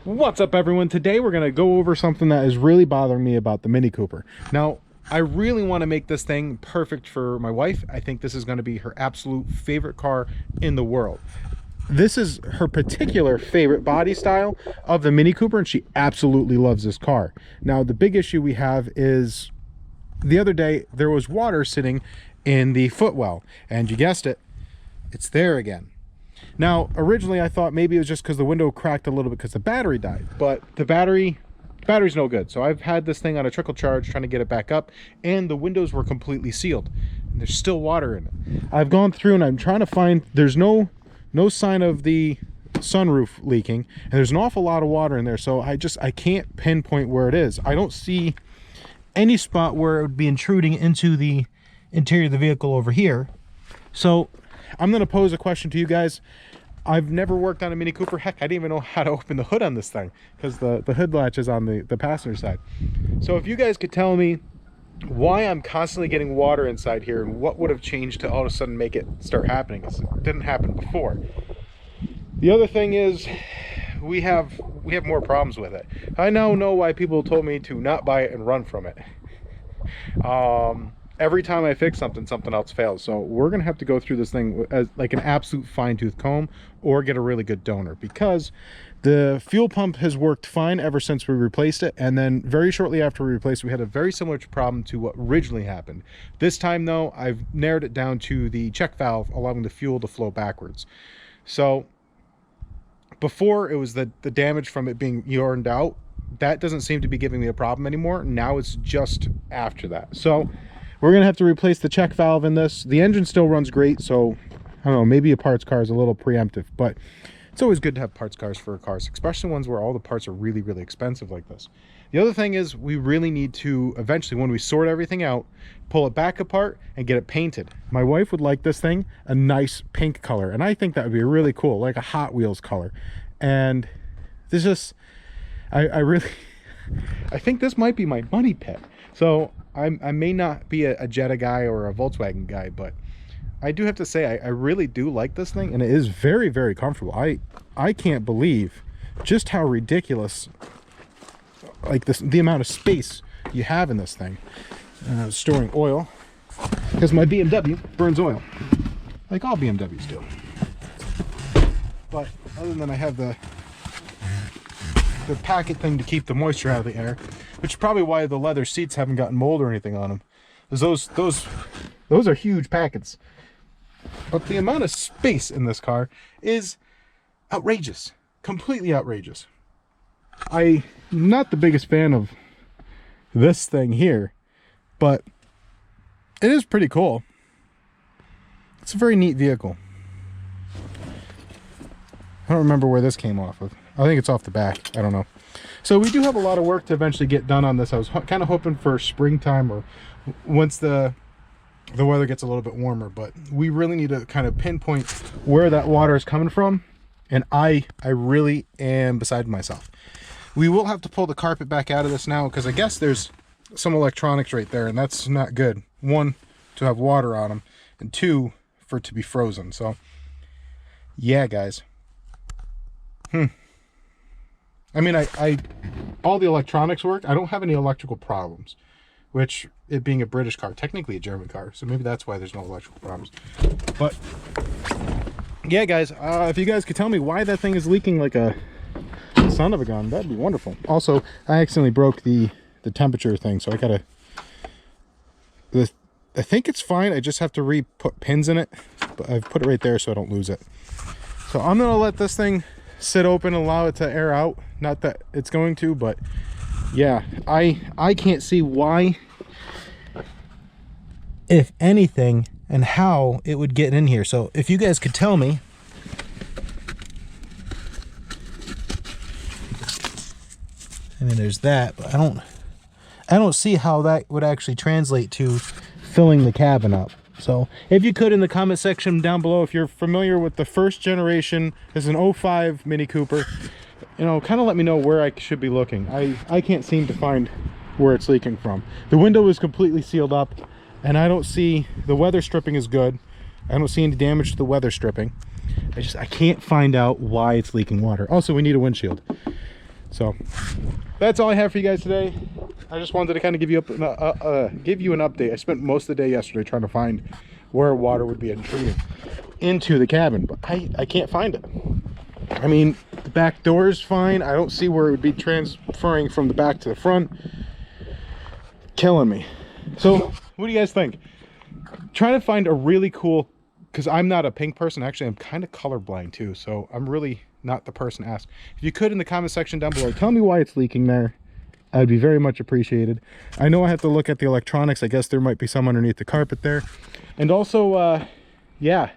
What's up, everyone? Today we're going to go over something that is really bothering me about the Mini Cooper. Now, I really want to make this thing perfect for my wife. I think this is going to be her absolute favorite car in the world. This is her particular favorite body style of the Mini Cooper, and she absolutely loves this car. Now, the big issue we have is the other day there was water sitting in the footwell, and you guessed it, it's there again. Now, originally I thought maybe it was just because the window cracked a little bit because the battery died, but the battery's no good. So I've had this thing on a trickle charge trying to get it back up, and the windows were completely sealed. And there's still water in it. I've gone through and I'm trying to find, there's no sign of the sunroof leaking, and there's an awful lot of water in there. So I can't pinpoint where it is. I don't see any spot where it would be intruding into the interior of the vehicle over here. So I'm going to pose a question to you guys. I've never worked on a Mini Cooper. Heck, I didn't even know how to open the hood on this thing because the hood latch is on the passenger side. So if you guys could tell me why I'm constantly getting water inside here and what would have changed to all of a sudden make it start happening, because it didn't happen before. The other thing is we have more problems with it. I now know why people told me to not buy it and run from it. Every time I fix something, something else fails. So we're gonna have to go through this thing as like an absolute fine-tooth comb, or get a really good donor, because the fuel pump has worked fine ever since we replaced it, and then very shortly after we replaced it, we had a very similar problem to what originally happened. This time though, I've narrowed it down to the check valve allowing the fuel to flow backwards. So before, it was the damage from it being yarned out. That doesn't seem to be giving me a problem anymore. Now it's just after that. So we're gonna have to replace the check valve in this. The engine still runs great, so I don't know, maybe a parts car is a little preemptive, but it's always good to have parts cars for cars, especially ones where all the parts are really, really expensive like this. The other thing is we really need to eventually, when we sort everything out, pull it back apart and get it painted. My wife would like this thing a nice pink color, and I think that would be really cool, like a Hot Wheels color. And this just, I really, I think this might be my money pit. So I may not be a Jetta guy or a Volkswagen guy, but I do have to say I really do like this thing, and it is very, very comfortable. I can't believe just how ridiculous, like the amount of space you have in this thing. Storing oil, because my BMW burns oil, like all BMWs do. But other than I have the packet thing to keep the moisture out of the air, which is probably why the leather seats haven't gotten mold or anything on them, because those are huge packets. But the amount of space in this car is outrageous, completely outrageous. I'm not the biggest fan of this thing here, but it is pretty cool. It's a very neat vehicle. I don't remember where this came off of. I think it's off the back. I don't know. So we do have a lot of work to eventually get done on this. I was kind of hoping for springtime, or once the weather gets a little bit warmer, but we really need to kind of pinpoint where that water is coming from, and I really am beside myself. We will have to pull the carpet back out of this now, because I guess there's some electronics right there, and that's not good. One, to have water on them, and two, for it to be frozen. So yeah, guys. I mean, I all the electronics work. I don't have any electrical problems, which, it being a British car, technically a German car, so maybe that's why there's no electrical problems. But yeah, guys, if you guys could tell me why that thing is leaking like a son of a gun, that'd be wonderful. Also, I accidentally broke the temperature thing, so I gotta, I think it's fine. I just have to put pins in it, but I've put it right there so I don't lose it. So I'm gonna let this thing sit open and allow it to air out. Not that it's going to, but yeah, I can't see why, if anything, and how it would get in here. So if you guys could tell me, I mean, there's that, but I don't see how that would actually translate to filling the cabin up. So if you could, in the comment section down below, if you're familiar with the first generation, this is an 05 Mini Cooper, you know, kind of let me know where I should be looking. I can't seem to find where it's leaking from. The window is completely sealed up, and I don't see, the weather stripping is good. I don't see any damage to the weather stripping. I can't find out why it's leaking water. Also, we need a windshield. So that's all I have for you guys today. I just wanted to kind of give you an update. I spent most of the day yesterday trying to find where water would be intruting into the cabin, but I can't find it. I mean, the back door is fine. I don't see where it would be transferring from the back to the front. Killing me. So what do you guys think? Trying to find a really cool, because I'm not a pink person. Actually, I'm kind of colorblind too, so I'm really not the person to ask. If you could, in the comment section down below, tell me why it's leaking there. I'd be very much appreciated. I know I have to look at the electronics. I guess there might be some underneath the carpet there. And also, yeah.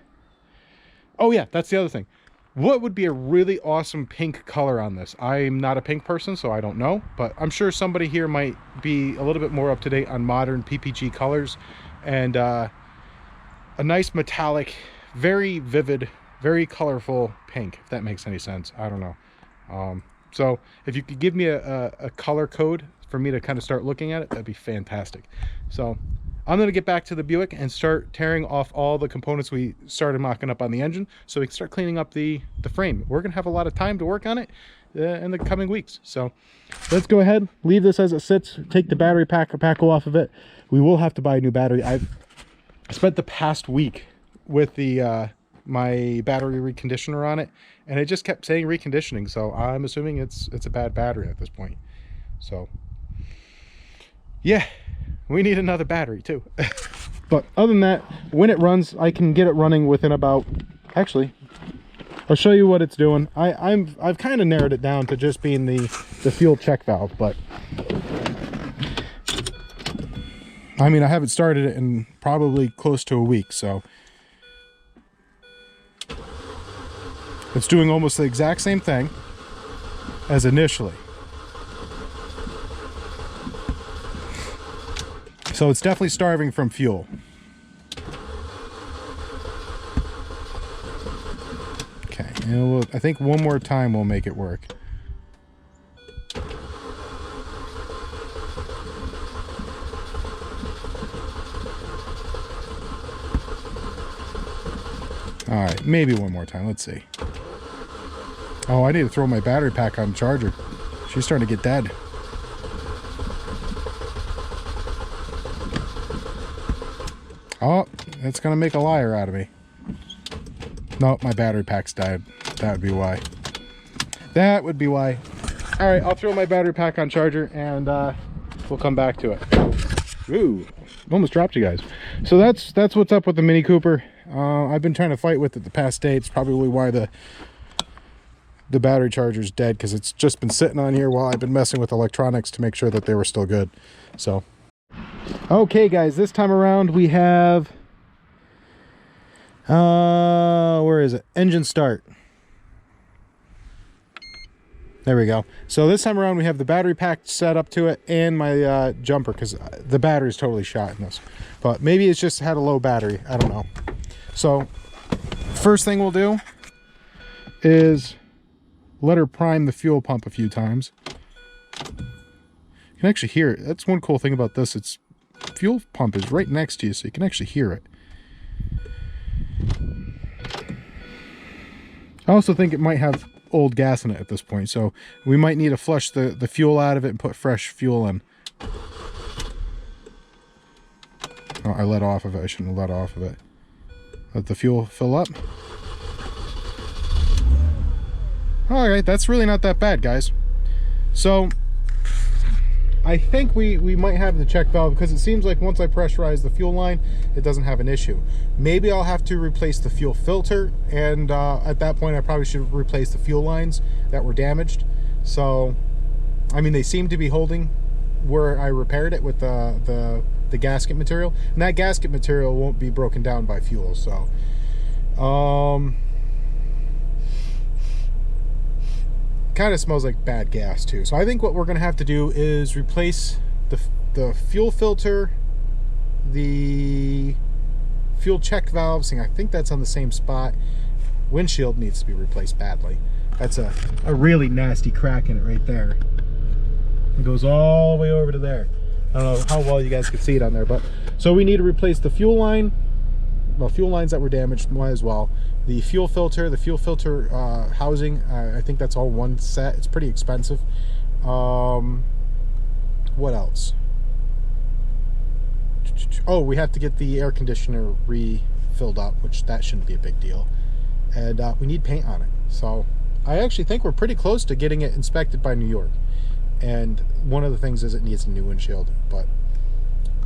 Oh yeah, that's the other thing. What would be a really awesome pink color on this? I'm not a pink person, so I don't know, but I'm sure somebody here might be a little bit more up to date on modern PPG colors. And a nice metallic, very vivid, very colorful pink, if that makes any sense. I don't know. So if you could give me a color code for me to kind of start looking at it, that'd be fantastic. So I'm going to get back to the Buick and start tearing off all the components we started mocking up on the engine, so we can start cleaning up the frame. We're going to have a lot of time to work on it in the coming weeks. So let's go ahead, leave this as it sits, take the battery pack off of it. We will have to buy a new battery. I spent the past week with the my battery reconditioner on it, and it just kept saying reconditioning, so I'm assuming it's a bad battery at this point. So yeah, we need another battery too. But other than that, when it runs, I can get it running within about, actually I'll show you what it's doing. I've kind of narrowed it down to just being the fuel check valve, but I mean, I haven't started it in probably close to a week, so it's doing almost the exact same thing as initially. So it's definitely starving from fuel. Okay, and I think one more time we'll make it work. All right, maybe one more time. Let's see. Oh, I need to throw my battery pack on charger. She's starting to get dead. Oh, that's gonna make a liar out of me. Nope, my battery pack's died. That would be why. That would be why. All right, I'll throw my battery pack on charger and we'll come back to it. Ooh, almost dropped you guys. So that's what's up with the Mini Cooper. I've been trying to fight with it the past day. It's probably why the battery charger's dead, because it's just been sitting on here while I've been messing with electronics to make sure that they were still good. So okay guys, this time around we have where is it? Engine start. There we go. So this time around we have the battery pack set up to it and my jumper, because the battery's totally shot in this, but maybe it's just had a low battery, I don't know. So first thing we'll do is let her prime the fuel pump a few times. You can actually hear it. That's one cool thing about this. Its fuel pump is right next to you, so you can actually hear it. I also think it might have old gas in it at this point, so we might need to flush the fuel out of it and put fresh fuel in. Oh, I let off of it. I shouldn't have let off of it. Let the fuel fill up. Alright, that's really not that bad, guys. So I think we might have the check valve, because it seems like once I pressurize the fuel line, it doesn't have an issue. Maybe I'll have to replace the fuel filter, and at that point I probably should replace the fuel lines that were damaged. So I mean, they seem to be holding where I repaired it with the gasket material, and that gasket material won't be broken down by fuel. So kind of smells like bad gas too. So I think what we're gonna have to do is replace the fuel filter, the fuel check valve. I think that's on the same spot. Windshield needs to be replaced badly. That's a really nasty crack in it right there. It goes all the way over to there. I don't know how well you guys can see it on there, but so we need to replace the fuel line, well, fuel lines that were damaged, might as well. The fuel filter housing, I think that's all one set. It's pretty expensive. What else? Oh, we have to get the air conditioner refilled up, which that shouldn't be a big deal. And we need paint on it. So I actually think we're pretty close to getting it inspected by New York. And one of the things is it needs a new windshield, but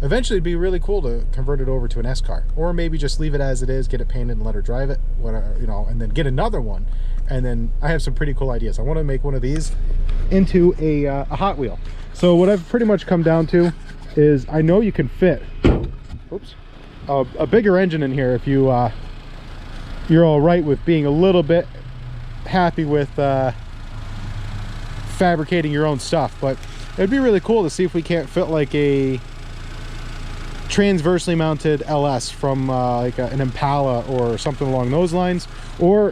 eventually it'd be really cool to convert it over to an S car, or maybe just leave it as it is, get it painted and let her drive it, whatever, you know, and then get another one. And then I have some pretty cool ideas. I want to make one of these into a Hot Wheel. So what I've pretty much come down to is I know you can fit, oops, a bigger engine in here if you you're all right with being a little bit happy with fabricating your own stuff. But it'd be really cool to see if we can't fit like a transversely mounted LS from like an Impala or something along those lines. Or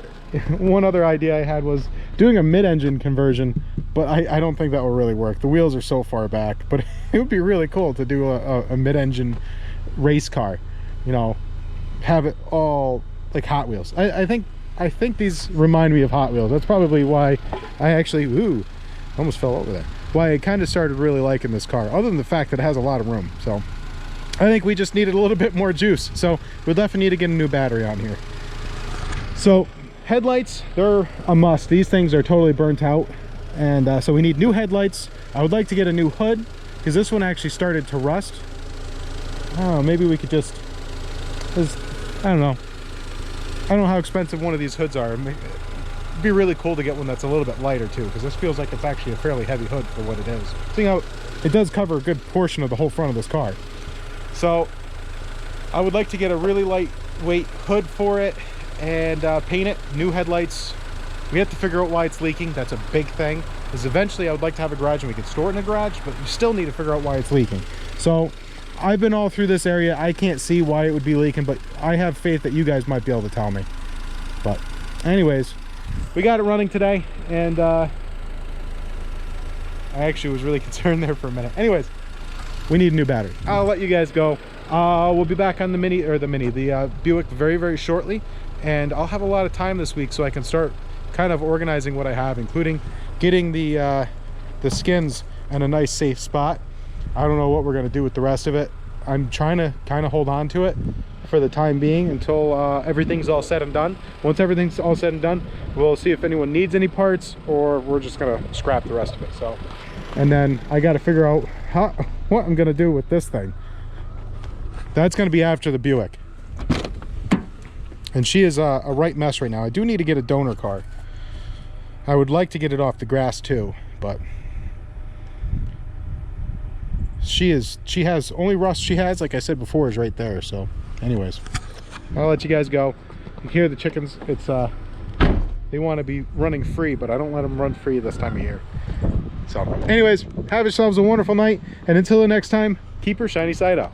one other idea I had was doing a mid-engine conversion, but I don't think that will really work. The wheels are so far back, but it would be really cool to do a mid-engine race car, you know, have it all like Hot Wheels. I think these remind me of Hot Wheels. That's probably why I actually, ooh, almost fell over there. Why I kind of started really liking this car, other than the fact that it has a lot of room. So I think we just needed a little bit more juice. So we'll definitely need to get a new battery on here. So headlights, they're a must. These things are totally burnt out. And so we need new headlights. I would like to get a new hood because this one actually started to rust. Oh, maybe we could just, I don't know. I don't know how expensive one of these hoods are. It'd be really cool to get one that's a little bit lighter too, because this feels like it's actually a fairly heavy hood for what it is. Seeing how it does cover a good portion of the whole front of this car. So I would like to get a really lightweight hood for it and paint it. New headlights. We have to figure out why it's leaking. That's a big thing, because eventually I would like to have a garage and we could store it in a garage, but you still need to figure out why it's leaking. So I've been all through this area. I can't see why it would be leaking, but I have faith that you guys might be able to tell me. But anyways, we got it running today, and I actually was really concerned there for a minute. Anyways, we need a new battery. I'll let you guys go. We'll be back on the Buick very, very shortly, and I'll have a lot of time this week so I can start kind of organizing what I have, including getting the skins in a nice safe spot. I don't know what we're going to do with the rest of it. I'm trying to kind of hold on to it for the time being until everything's all said and done. Once everything's all said and done, we'll see if anyone needs any parts, or we're just going to scrap the rest of it. So, and then I got to figure out what I'm going to do with this thing. That's going to be after the Buick. And she is a right mess right now. I do need to get a donor car. I would like to get it off the grass too, but she has only rust she has, like I said before, is right there. So anyways, I'll let you guys go. You hear the chickens, it's they want to be running free, but I don't let them run free this time of year. So anyways, have yourselves a wonderful night, and until the next time, keep your shiny side up.